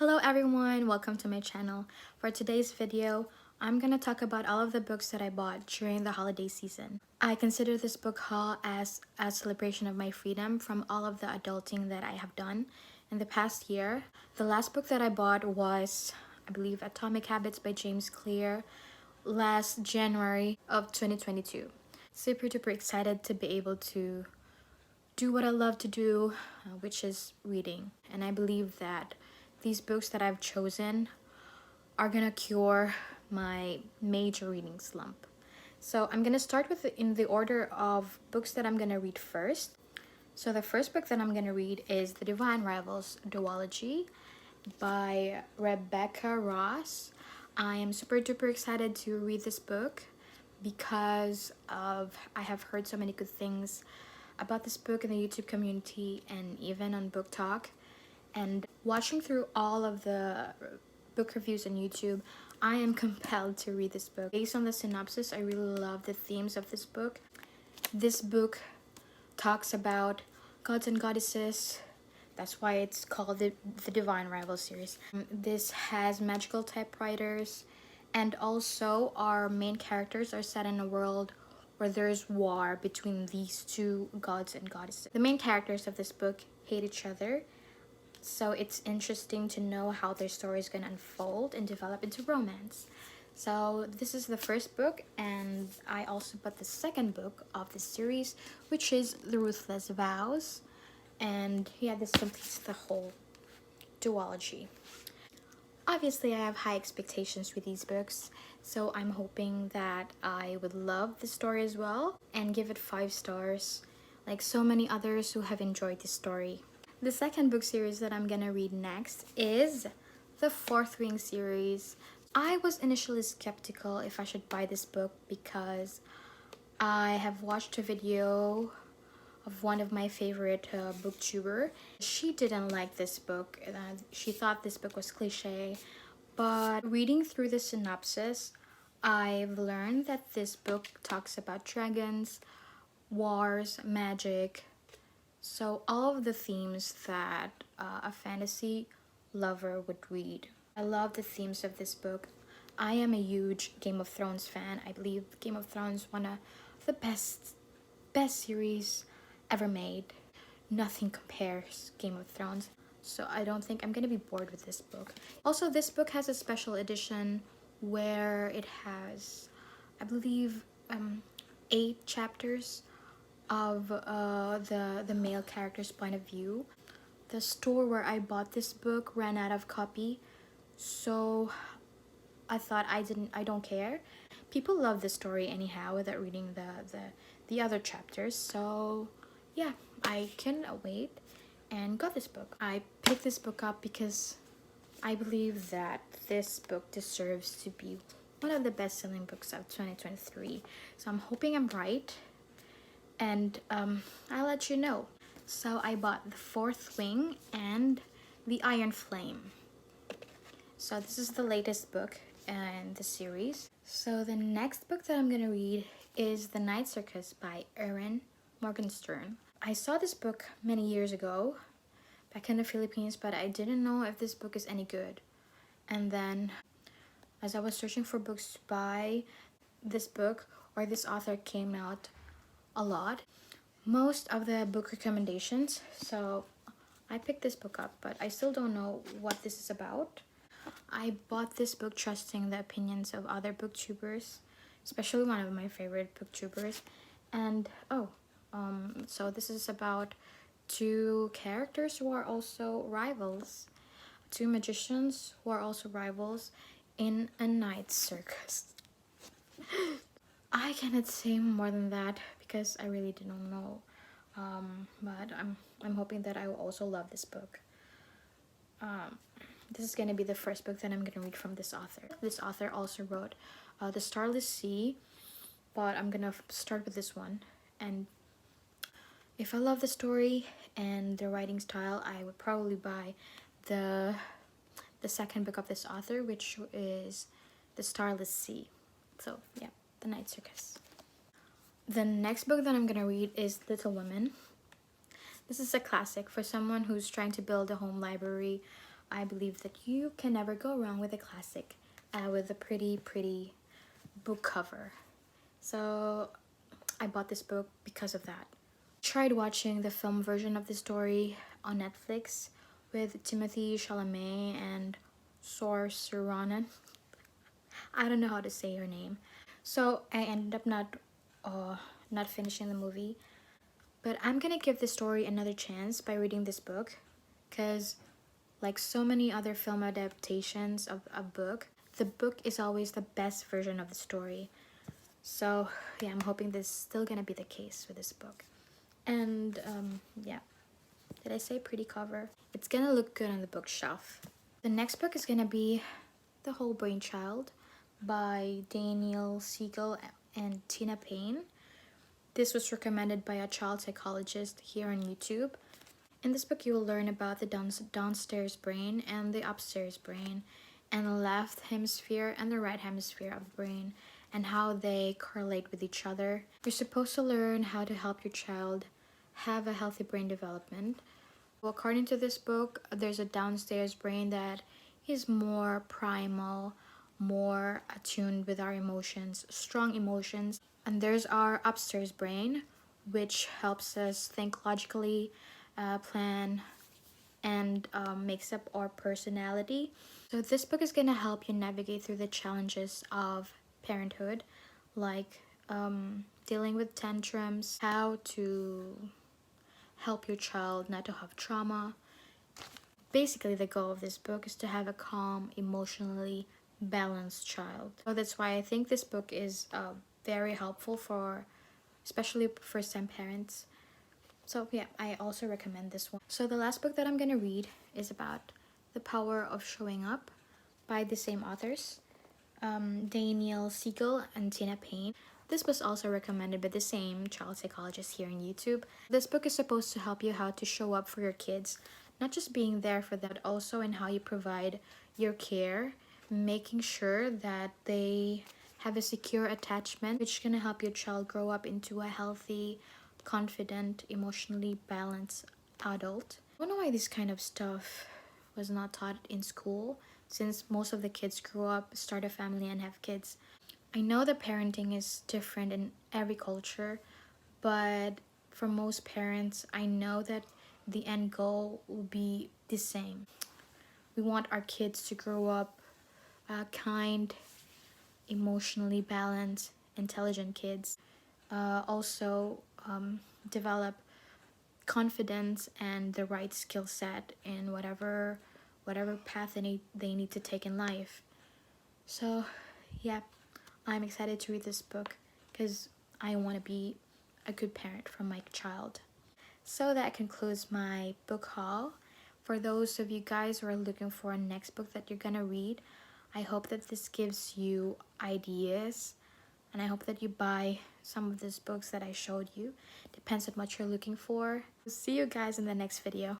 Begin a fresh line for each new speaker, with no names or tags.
Hello everyone, welcome to my channel. For today's video, I'm gonna talk about all of the books that I bought during the holiday season. I consider this book haul as a celebration of my freedom from all of the adulting that I have done in the past year. The last book that I bought was, I believe, Atomic Habits by James Clear last January of 2022. Super duper excited to be able to do what I love to do, which is reading. And I believe that these books that I've chosen are gonna cure my major reading slump. So I'm gonna start with in the order of books that I'm gonna read first. So the first book that I'm gonna read is The Divine Rivals duology by Rebecca Ross. I am super duper excited to read this book because I have heard so many good things about this book in the YouTube community and even on Book Talk. And watching through all of the book reviews on YouTube, I am compelled to read this book. Based on the synopsis, I really love the themes of this book. This book talks about gods and goddesses. That's why it's called the Divine Rival series. This has magical typewriters, and also our main characters are set in a world where there's war between these two gods and goddesses. The main characters of this book hate each other, so it's interesting to know how their story is going to unfold and develop into romance. So this is the first book, and I also bought the second book of this series, which is The Ruthless Vows. And yeah, this completes the whole duology. Obviously, I have high expectations with these books, so I'm hoping that I would love the story as well and give it 5 stars, like so many others who have enjoyed this story. The second book series that I'm gonna read next is the Fourth Ring series. I was initially skeptical if I should buy this book because I have watched a video of one of my favorite booktuber. She didn't like this book. She thought this book was cliche, but reading through the synopsis, I've learned that this book talks about dragons, wars, magic, so all of the themes that a fantasy lover would read. I love the themes of this book. I am a huge Game of Thrones fan. I believe Game of Thrones one of the best series ever made. Nothing compares Game of Thrones. So I don't think I'm gonna be bored with this book. Also, this book has a special edition where it has, I believe, 8 chapters of the male character's point of view. The store where I bought this book ran out of copy, so I thought I don't care. People love the story anyhow without reading the other chapters, so yeah, I can wait and got this book. I picked this book up because I believe that this book deserves to be one of the best-selling books of 2023. So I'm hoping I'm right, and I'll let you know. So I bought The Fourth Wing and The Iron Flame. So this is the latest book in the series. So the next book that I'm gonna read is The Night Circus by Erin Morgenstern. I saw this book many years ago back in the Philippines, but I didn't know if this book is any good. And then as I was searching for books to buy, this book or this author came out a lot. Most of the book recommendations, so I picked this book up, but I still don't know what this is about. I bought this book trusting the opinions of other booktubers, especially one of my favorite booktubers. And so this is about 2 characters who are also rivals, 2 magicians who are also rivals in a night circus. I cannot say more than that because I really don't know, but I'm hoping that I will also love this book. This is gonna be the first book that I'm gonna read from this author. This author also wrote The Starless Sea, but I'm gonna start with this one. And if I love the story and the writing style, I would probably buy the second book of this author, which is The Starless Sea. So yeah, The Night Circus. The next book that I'm gonna read is Little Women. This is a classic for someone who's trying to build a home library I believe that you can never go wrong with a classic with a pretty book cover. So I bought this book because of that. Tried watching the film version of the story on Netflix with Timothy Chalamet and Saoirse Ronan. I don't know how to say her name. So I ended up not finishing the movie. But I'm gonna give the story another chance by reading this book, because like so many other film adaptations of a book, the book is always the best version of the story. So yeah, I'm hoping this is still gonna be the case with this book. And yeah, did I say pretty cover? It's gonna look good on the bookshelf. The next book is gonna be The Whole Brain Child by Daniel Siegel and Tina Payne. This was recommended by a child psychologist here on YouTube. In this book, you will learn about the downstairs brain and the upstairs brain, and the left hemisphere and the right hemisphere of the brain, and how they correlate with each other. You're supposed to learn how to help your child have a healthy brain development. Well, according to this book, there's a downstairs brain that is more primal, more attuned with our emotions, strong emotions. And there's our upstairs brain, which helps us think logically, plan, and makes up our personality. So this book is gonna help you navigate through the challenges of parenthood, like dealing with tantrums, how to help your child not to have trauma. Basically, the goal of this book is to have a calm, emotionally balanced child. So that's why I think this book is very helpful for especially first-time parents. So yeah, I also recommend this one. So the last book that I'm gonna read is about The Power of Showing Up by the same authors, Daniel Siegel and Tina Payne. This was also recommended by the same child psychologist here on YouTube. This book is supposed to help you how to show up for your kids, not just being there for them, but also in how you provide your care, making sure that they have a secure attachment, which is gonna help your child grow up into a healthy, confident, emotionally balanced adult. I don't know why this kind of stuff was not taught in school, since most of the kids grow up, start a family, and have kids. I know that parenting is different in every culture, but for most parents, I know that the end goal will be the same. We want our kids to grow up kind, emotionally balanced, intelligent kids. Also develop confidence and the right skill set in whatever path they need to take in life. So yeah, I'm excited to read this book because I want to be a good parent for my child. So that concludes my book haul. For those of you guys who are looking for a next book that you're gonna read, I hope that this gives you ideas, and I hope that you buy some of these books that I showed you. Depends on what you're looking for. See you guys in the next video.